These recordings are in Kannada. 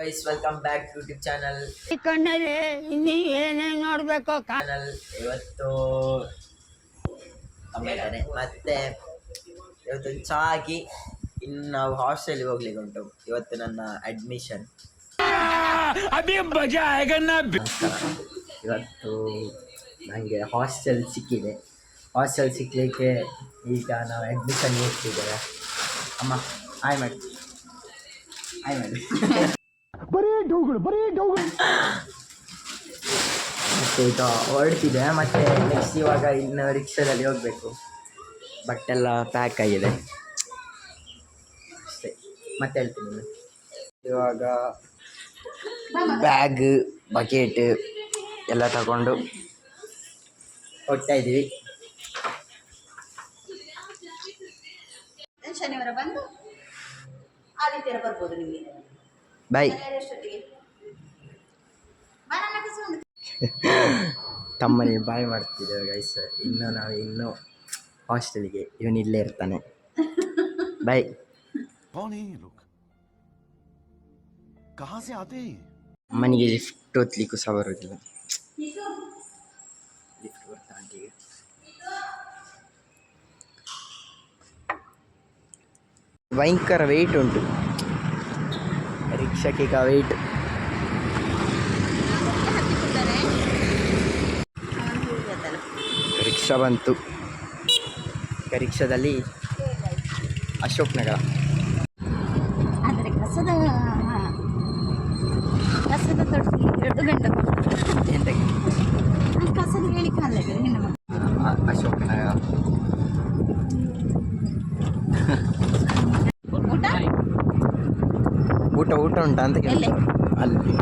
Guys welcome back to YouTube channel. ಕಣ್ಣಲ್ಲಿ ಇನ್ನೀ ಏನೇನು ನೋಡ್ಬೇಕು ಇವತ್ತು ಮತ್ತೆ ಇವತ್ತು ಚಾ ಆಗಿ ಇನ್ನು ನಾವು ಹಾಸ್ಟೆಲ್ಗೆ ಹೋಗ್ಲಿಕ್ಕೆ ಉಂಟು. ಇವತ್ತು ನನ್ನ ಅಡ್ಮಿಷನ್. ಇವತ್ತು ನನಗೆ ಹಾಸ್ಟೆಲ್ ಸಿಕ್ಕಿದೆ. ಹಾಸ್ಟೆಲ್ ಸಿಕ್ಕಲಿಕ್ಕೆ ಈಗ ನಾವು ಅಡ್ಮಿಷನ್ ಹೋಗ್ತಿದ್ದೇವೆ. ಅಮ್ಮ ಹಾಯ್ ಮಾಡಿ, ಹಾಯ್ ಮಾಡಿ. ಮತ್ತೆ ಈಗ ಹೊರಡ್ತಿದೆ. ಮತ್ತೆ ನೆಕ್ಸ್ಟ್ ಇವಾಗ ಇನ್ನು ರಿಕ್ಷಾದಲ್ಲಿ ಹೋಗಬೇಕು. ಬಟ್ಟೆಲ್ಲ ಪ್ಯಾಕ್ ಆಗಿದೆ ಅಷ್ಟೇ. ಮತ್ತೆ ಹೇಳ್ತೀನಿ, ಇವಾಗ ಬ್ಯಾಗ್ ಬಕೆಟ್ ಎಲ್ಲ ತಗೊಂಡು ಹೋಗ್ತಾ ಇದ್ದೀವಿ. ಶನಿವಾರ ಬಂದು ಆದಿತ್ಯವಾರ ಬರ್ಬೋದು ನಿಮಗೆ. ಬಾಯ್. ತಮ್ಮನಿ ಬಾಯ್ ಮಾಡ್ತಿದ್ದೇವೆ ಗೈಸ್. ಇನ್ನು ಹಾಸ್ಟೆಲ್ಗೆ ಇವನು ಇಲ್ಲೇ ಇರ್ತಾನೆ. ಬಾಯ್. ಅಮ್ಮನಿಗೆ ಲಿಫ್ಟ್ ಓದ್ಲಿಕ್ಕೂ ಸಹ ಬರೋದಿಲ್ಲ. ಲಿಫ್ಟ್ ಬರ್ತಾ ಆಂಟಿಗೆ. ಭಯಂಕರ ವೆಯ್ಟ್ ಉಂಟು ರಿಕ್ಷಾಕ್ಕೆ. ಈಗ ವೆಯ್ಟ್ ರಿಕ್ಷಾ ಬಂತು. ಈಗ ರಿಕ್ಷಾದಲ್ಲಿ ಅಶೋಕ್ ನಗರ. ಆದರೆ ಕಸದ ತೊಟ್ಟಿಗೆ 2 ಗಂಟೆ ಎಂತಕ್ಕೆ ಕಸದ ಹೇಳಿಕ್ಕೆ ಅಶೋಕ್ ನಗರ. ಊಟ ಉಂಟಾ ಅಂತ ಕೇಳಿ ಅಲ್ಲಿ.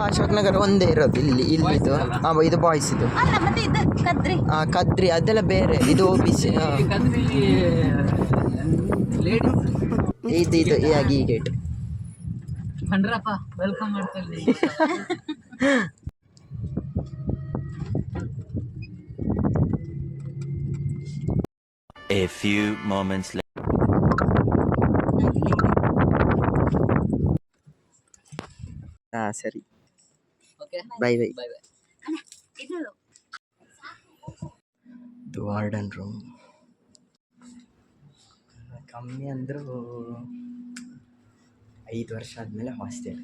ಅಶೋಕ್ ನಗರ ಒಂದೇ ಇರೋದು ಇಲ್ಲಿದು. ಇದು ಬಾಯ್ಸ್ ಇದು. ಕದ್ರಿ ಅದೆಲ್ಲ ಬೇರೆ. ಇದು ಬಿಸಿ ಇದು ಈ ಗೇಟ್. ವೆಲ್ಕಮ್ ಮಾಡ್ತಾರೆ. A few moments later. ಸರಿ, ಬೈ ಬೈ. ಇದು ವಾರ್ಡನ್ ರೂಮ್. ಕಮ್ಮಿ ಅಂದರೂ 5 ವರ್ಷ ಆದಮೇಲೆ ಹಾಸ್ಟೆಲ್.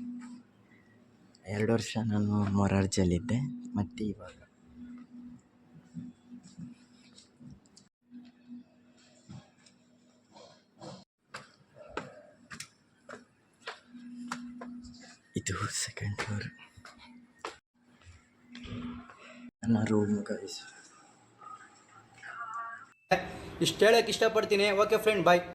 2 ವರ್ಷ ನಾನು ಮೊರಾರ್ಜಿಯಲ್ಲಿದ್ದೆ. ಮತ್ತು ಇವಾಗ ಇದು 2nd ಫ್ಲೋರ್ ನನ್ನ ರೂಮ್ ಗೈಸ್. ಇಷ್ಟು ಹೇಳಕ್ಕೆ ಇಷ್ಟಪಡ್ತೀನಿ. ಓಕೆ ಫ್ರೆಂಡ್, ಬಾಯ್.